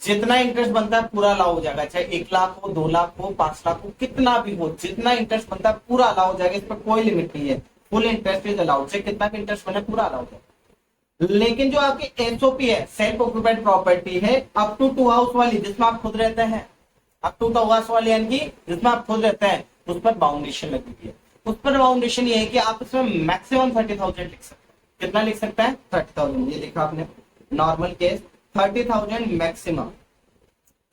जितना इंटरेस्ट बनता है पूरा अलाउ हो जाएगा, चाहे 1 लाख हो, 2 लाख हो, 5 लाख हो, कितना भी हो, जितना इंटरेस्ट बनता है पूरा अलाउ हो जाएगा। इस पर कोई लिमिट नहीं है। फुल इंटरेस्ट इज अलाउड, चाहे कितना भी इंटरेस्ट बने पूरा अलाउ हो जाएगा। लेकिन जो आपकी एसओपी है, सेल्फ ऑक्यूपाइड प्रॉपर्टी है, अप टू 2 हाउस वाली, जिसमें आप खुद रहते हैं, अप टू 2 हाउस वाली यानी कि जिसमें आप खुद रहते हैं, उस पर बाउंडेशन लगी है। उस पर बाउंडेशन ये है कि आप इसमें मैक्सिमम 30,000 लिख सकते हैं। कितना लिख सकते हैं? 30,000। ये लिखा आपने, नॉर्मल केस 30,000 मैक्सिमम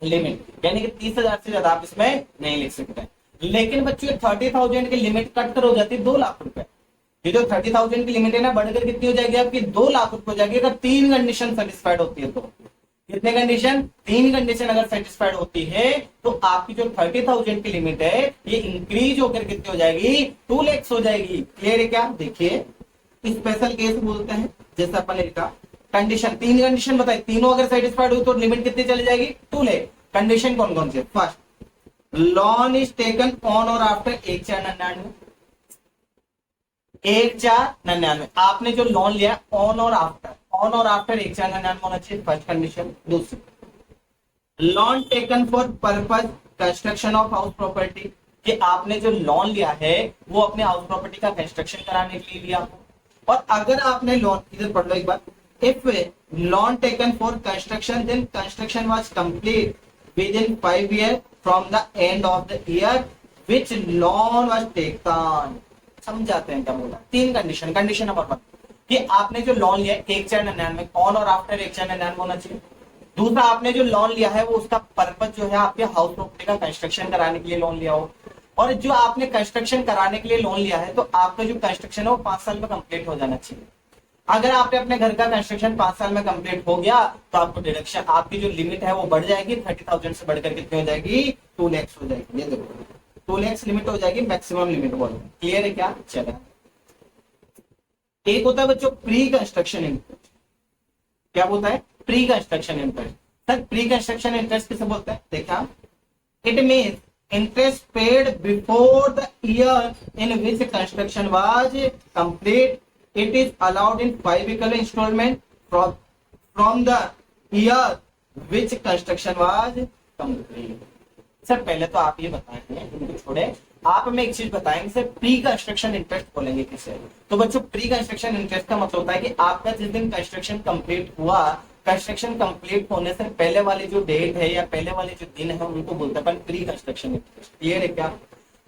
लिमिट, यानी कि 30,000 से ज्यादा आप इसमें नहीं लिख सकते। लेकिन बच्चों 30,000 की लिमिट कट कर हो जाती है 2 लाख रुपए। ये जो 30,000 की लिमिट है ना, बढ़कर कितनी हो जाएगी आपकी? 2 लाख रुपए हो जाएगी, अगर 3 कंडीशन सेटिस्फाइड होती है तो। कितने कंडीशन? 3 कंडीशन अगर सेटिस्फाइड होती है तो आपकी जो 30,000 की लिमिट है ये इंक्रीज होकर कितनी हो जाएगी? 2 लाख हो जाएगी। क्लियर है क्या? देखिए स्पेशल केस बोलते हैं, जैसे अपन ने लिखा कंडीशन, 3 कंडीशन बताई, तीनों अगर सेटिस्फाइड हुई तो लिमिट कितनी चली जाएगी? 2 लाख। कंडीशन कौन कौन से? First, loan is taken on और आफ्टर 1/4/99, 1/4/99। आपने जो लोन लिया ऑन और आफ्टर, ऑन और आफ्टर 1/4/99 होना चाहिए, फर्स्ट कंडीशन। दूसरी, loan taken for purpose construction of house property, कि आपने जो लोन लिया है वो अपने हाउस प्रॉपर्टी का कंस्ट्रक्शन कराने के लिए लिया हो। और अगर आपने लोन, इधर पढ़ लो एक बार, if loan taken for construction then construction was complete within 5 years from the end of the year which loan was taken. समझाते हैं क्या बोला? 3 कंडीशन। कंडीशन नंबर 1 कि आपने जो लोन लिया 1/4/99 में, ऑन और आफ्टर 1/4/99 होना चाहिए। दूसरा, आपने जो लोन लिया है वो उसका पर्पज जो है आपके हाउस प्रॉपर्टी का कंस्ट्रक्शन कराने के लिए लोन लिया हो। और जो आपने कंस्ट्रक्शन कराने के लिए लोन लिया है तो आपका जो कंस्ट्रक्शन है वो 5 साल में कंप्लीट हो जाना चाहिए। अगर आपने अपने घर का कंस्ट्रक्शन 5 साल में कंप्लीट हो गया तो आपको डिडक्शन, आपकी जो लिमिट है वो बढ़ जाएगी, 30,000 से बढ़कर कितनी हो जाएगी? 2 लाख हो जाएगी। ये देखो 2 लाख लिमिट हो जाएगी, मैक्सिमम लिमिट बोल। क्लियर है क्या? चलो, एक होता है बच्चों प्री कंस्ट्रक्शन इंटरेस्ट। क्या बोलता है? Pre construction interest. Sir pre construction interest किसे बोलते हैं? देखा, it means interest paid before the year in which construction was complete. It is allowed in 5 equal installment from the year which construction was complete. Sir पहले तो आप ये बताएंगे, इनको छोड़े, आप हमें एक चीज बताएंगे सर, प्री कंस्ट्रक्शन इंटरेस्ट बोलेंगे किसे? तो बच्चों प्री कंस्ट्रक्शन इंटरेस्ट का मतलब होता है कि आपका जिस दिन कंस्ट्रक्शन कंप्लीट हुआ, कंस्ट्रक्शन कंप्लीट होने से पहले वाली जो डेट है या पहले वाले जो दिन है उनको बोलते हैं प्री कंस्ट्रक्शन इंटरेस्ट। क्लियर है क्या?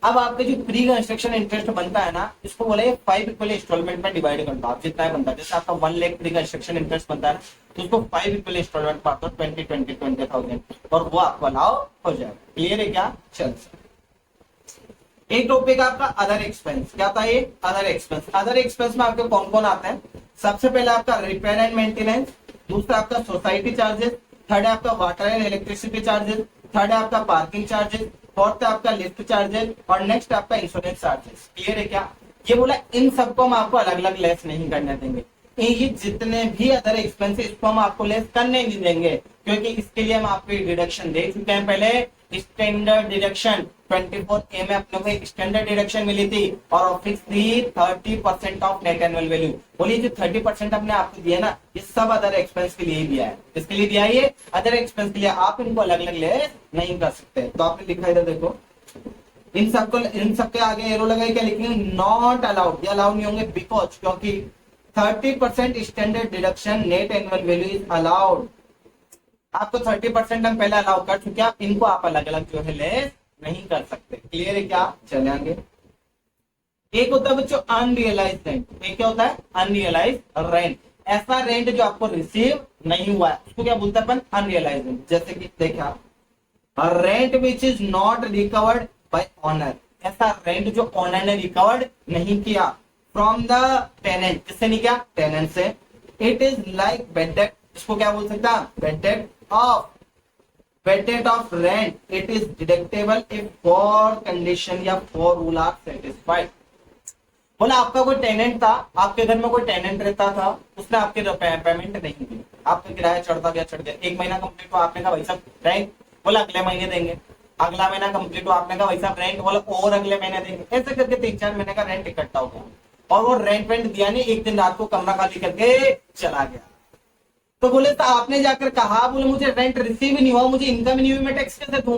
अब आपका जो प्री कंस्ट्रक्शन इंटरेस्ट बनता है ना, इसको बोला 5 इक्वल इंस्टॉलमेंट में डिवाइड कर दो आप, जितना बनता है। जैसे आपका 1 लाख प्री कंस्ट्रक्शन इंटरेस्ट बनता है तो उसको 5 इक्वल इंस्टॉलमेंट बांट दो, 20,000 और वो आपको अलाउ हो जाएगा। क्लियर है क्या? चल, एक टॉपिक आपका अदर एक्सपेंस। क्या था ये? Other expense. अदर एक्सपेंस में आपके कौन कौन आते हैं? सबसे पहले आपका रिपेयर एंड मेंटेनेंस, दूसरा आपका सोसाइटी चार्जेस, थर्ड है आपका water and electricity charges, third है आपका पार्किंग चार्जेस, फोर्थ है आपका लिफ्ट चार्जेस और नेक्स्ट आपका इंश्योरेंस चार्जेस। क्लियर है क्या? ये बोला इन सबको हम आपको अलग अलग लेस नहीं करने देंगे। ये जितने भी अदर एक्सपेंस इसको हम आपको लेस करने नहीं देंगे, क्योंकि इसके लिए हम आपको डिडक्शन दे चुके हैं पहले। स्टैंडर्ड डिडक्शन 24A में अपने को एक स्टैंडर्ड डिडक्शन मिली थी और ऑफिस थी 30% ऑफ नेट एनुअल वैल्यू। बोलिए जो 30% हमने आपको दिया ना, ये सब अदर एक्सपेंस के लिए दिया है। इसके लिए दिया है ये अदर एक्सपेंस के लिए, आप इनको अलग अलग लेस नहीं कर सकते। तो आपने लिखा इधर देखो, इन सबके आगे एरो लगाई, क्या लिखेंगे? Not allowed. ये अलाउ नहीं होंगे बिकॉज, क्योंकि 30% standard deduction net annual value is allowed. आपको 30% हम पहले अलाउ कर चुके हैं, इनको आप अलग अलग जो है लेस नहीं कर सकते। क्लियर है क्या? चले आगे। एक होता है बच्चों अनरियलाइज रेंट। एक क्या होता है? Unrealise rent. ऐसा रेंट जो आपको रिसीव नहीं हुआ है उसको क्या बोलते हैं अपन? Unrealise rent. जैसे कि देखा, rent which is not recovered bye honour. ऐसा रेंट जो ऑनर ने रिकवर्ड नहीं किया फ्रॉम द टेनेंट। किससे नहीं किया? टेनेंट से। It is like bed date. इसको क्या बोल सकता है? Bed date of patent of rent it is deductible if four condition या फोर रूल आर सेटिस्फाइड। बोला आपका कोई टेनेंट था, आपके घर में कोई टेनेंट रहता था, उसने आपके पेमेंट नहीं दी, आपका किराया चढ़ता गया चढ़ गया, एक महीना कंप्लीट हुआ, आपने कहा भाई साहब रेंट, बोला अगले महीने देंगे, अगला महीना कंप्लीट हुआ, आपने कहा भाई साहब रेंट, बोला और अगले महीने देंगे, ऐसे करके 3-4 महीने का रेंट इकट्ठा हो गया और वो रेंट वेंट दिया नहीं, एक दिन रात को कमरा खाली करके चला गया। तो बोले तो आपने जाकर कहा, बोले मुझे रेंट रिसीव नहीं हुआ, मुझे इनकम नहीं हुई, मैं टैक्स कैसे दूं?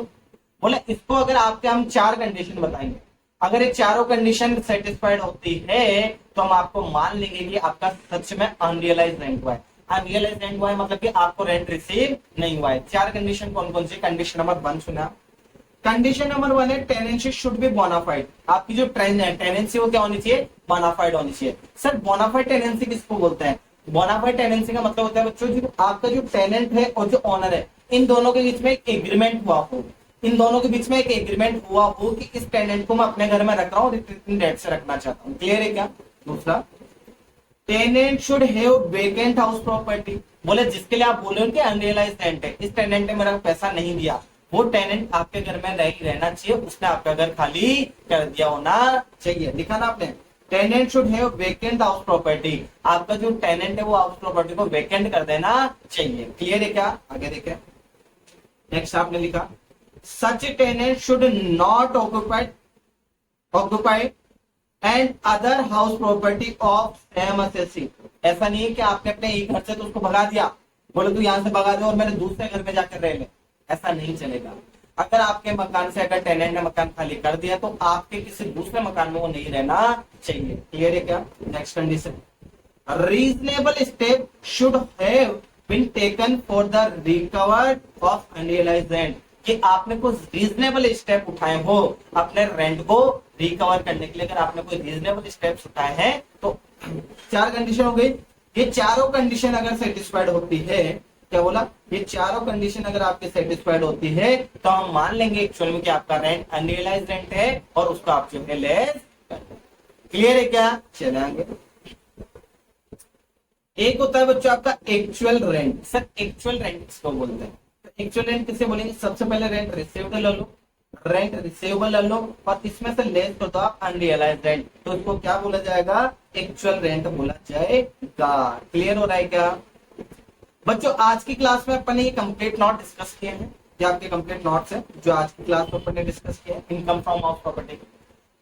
बोले इसको अगर आपके हम 4 कंडीशन बताएंगे, अगर ये चारों कंडीशन सेटिस्फाइड होती है तो हम आपको मान लेंगे कि आपका सच में अनरियलाइज रेंट हुआ है। अनरियलाइज रेंट हुआ है मतलब कि आपको रेंट रिसीव नहीं हुआ है। 4 कंडीशन कौन कौन सी? कंडीशन नंबर 1 सुना, कंडीशन नंबर 1 है टेनेंसी शुड बी बोनाफाइड। आपकी जो टेनेंसी वो क्या होनी चाहिए? बोनाफाइड होनी चाहिए। सर बोनाफाइड टेनेंसी किसको बोलते हैं? बोनाफाइड टेनेंसी का मतलब होता है बच्चों जो आपका जो टेनेंट है और जो ओनर है, इन दोनों के बीच में एक एग्रीमेंट हुआ हो, इन दोनों के बीच में एक एग्रीमेंट हुआ हो कि इस टेनेंट को मैं अपने घर में रख रहा हूँ, इतनी डेट से रखना चाहता हूँ। क्लियर है क्या? दूसरा, tenant should have vacant house property. बोले जिसके लिए आप बोले हो कि अनरियलाइज्ड रेंट है, इस टेनेंट ने मेरा पैसा नहीं दिया, वो टेनेंट आपके घर में नहीं रहना चाहिए, उसने आपका घर खाली कर दिया होना चाहिए। लिखा ना आपने? Tenant should have vacant house property. आपका जो टेनेंट है वो हाउस प्रॉपर्टी को वेकेंट कर देना चाहिए। क्लियर है क्या? आगे देखें, नेक्स्ट आपने लिखा such tenant should not occupy and other house property of same assessee. ऐसा नहीं है कि आपने अपने एक घर से तो उसको भगा दिया, बोले तू यहां से भगा दे और मैंने दूसरे घर में जाकर रह ले, ऐसा नहीं चलेगा। अगर आपके मकान से अगर टेनेंट ने मकान खाली कर दिया तो आपके किसी दूसरे मकान में वो नहीं रहना चाहिए। क्लियर है क्या? Next condition, reasonable step should have been taken for the recover of unrealised rent. कि आपने कुछ रीजनेबल स्टेप उठाए हो अपने रेंट को रिकवर करने के लिए। अगर आपने कोई रीजनेबल स्टेप्स उठाए हैं तो 4 कंडीशन हो गई। ये चारों कंडीशन अगर सेटिस्फाइड होती है, क्या बोला? ये चारों कंडीशन अगर आपके सेटिस्फाइड होती है तो हम मान लेंगे एक्चुअल में कि आपका रेंट अनरियलाइज्ड रेंट है और उसको आप जो है लेस कर दो। क्लियर है क्या? चले आगे। एक होता है बच्चों आपका actual rent. Sir actual rent किसको बोलते हैं? एक्चुअल रेंट किसे बोलेंगे? सबसे पहले रेंट रिसीवेबल ले लो, रेंट रिसीवेबल ले लो और इसमें से लेस कर दो आप अनरियलाइज्ड रेंट, तो इसको क्या बोला जाएगा? एक्चुअल रेंट बोला जाएगा। क्लियर हो रहा है क्या बच्चों? आज की क्लास में अपन ने ये कंप्लीट नोट डिस्कस किए हैं, ये आपके कंप्लीट नोट्स हैं जो आज की क्लास में अपन ने डिस्कस किए हैं इनकम फ्रॉम हाउस प्रॉपर्टी।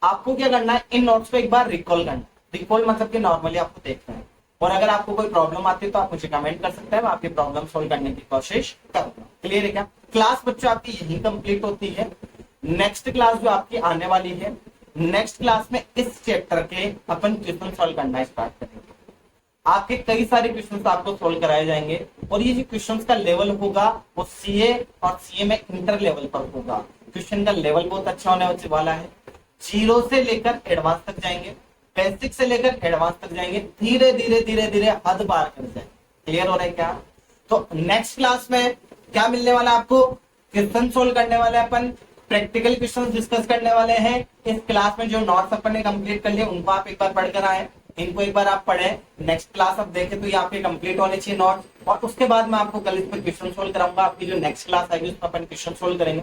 आपको क्या करना है? इन नोट्स को एक बार रिकॉल करना। रिकॉल मतलब कि नॉर्मली आपको देखना है और अगर आपको कोई प्रॉब्लम आती है तो आप मुझे कमेंट कर सकते हैं, मैं आपकी प्रॉब्लम सोल्व करने की कोशिश करूंगा। क्लियर है क्या? क्लास बच्चों आपकी यही कंप्लीट होती है। नेक्स्ट क्लास जो आपकी आने वाली है, नेक्स्ट क्लास में इस चैप्टर के अपन क्वेश्चन सोल्व करना स्टार्ट करेंगे। आपके कई सारे क्वेश्चन आपको सोल्व कराए जाएंगे और ये जो क्वेश्चन का लेवल होगा वो सीए और सीए में इंटर लेवल पर होगा। क्वेश्चन का लेवल बहुत अच्छा होने वाला है। 0 से लेकर एडवांस तक जाएंगे, बेसिक से लेकर एडवांस तक जाएंगे, धीरे धीरे धीरे धीरे हद पार कर जाए। क्लियर हो रहा है क्या? तो नेक्स्ट क्लास में क्या मिलने वाला आपको? क्वेश्चन सोल्व करने वाले अपन, प्रैक्टिकल क्वेश्चन डिस्कस करने वाले हैं। इस क्लास में जो नोट्स अपन ने कंप्लीट कर लिए उनको आप एक बार पढ़कर आए, इनको एक बार आप पढ़े। नेक्स्ट क्लास अब देखें तो ये आपके कंप्लीट होने चाहिए नोट और उसके बाद मैं आपको कल इस पर क्वेश्चन सोल्व कराऊंगा। आपकी जो नेक्स्ट क्लास आएगी उसमें अपन क्वेश्चन सोल्व करेंगे।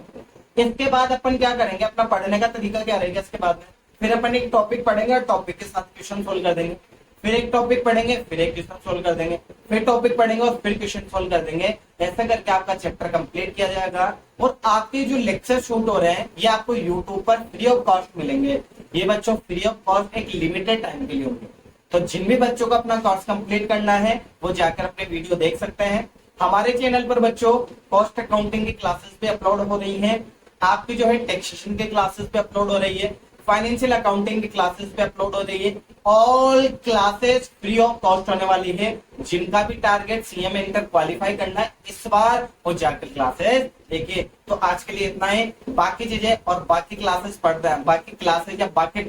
इसके बाद अपन क्या करेंगे? अपना पढ़ने का तरीका क्या रहेगा? इसके बाद में फिर अपन एक टॉपिक पढ़ेंगे और टॉपिक के साथ क्वेश्चन सोल्व कर देंगे, फिर एक टॉपिक पढ़ेंगे, फिर एक क्वेश्चन सोल्व कर देंगे, फिर टॉपिक पढ़ेंगे और फिर क्वेश्चन सोल्व कर देंगे। ऐसा करके आपका चैप्टर कंप्लीट किया जाएगा और आपके जो लेक्चर शूट हो रहे हैं ये आपको यूट्यूब पर फ्री ऑफ कॉस्ट मिलेंगे। ये बच्चों फ्री ऑफ कॉस्ट एक लिमिटेड टाइम के लिए होंगे, तो जिन भी बच्चों को अपना कोर्स कंप्लीट करना है वो जाकर अपने वीडियो देख सकते हैं। हमारे चैनल पर बच्चों कॉस्ट अकाउंटिंग की क्लासेस भी अपलोड हो रही हैं, आपकी जो है टैक्सेशन की क्लासेस भी अपलोड हो रही है, फाइनेंशियल अकाउंटिंग की क्लासेस पे अपलोड हो रही है। All classes free of cost होने वाली है। जिनका भी टारगेट सीएम इंटर क्वालिफाई करना है इस बार वो जाकर क्लासेस देखिए। तो आज के लिए इतना है, बाकी चीजें और बाकी क्लासेस पढ़ते हैं, बाकी क्लासेस या बाकी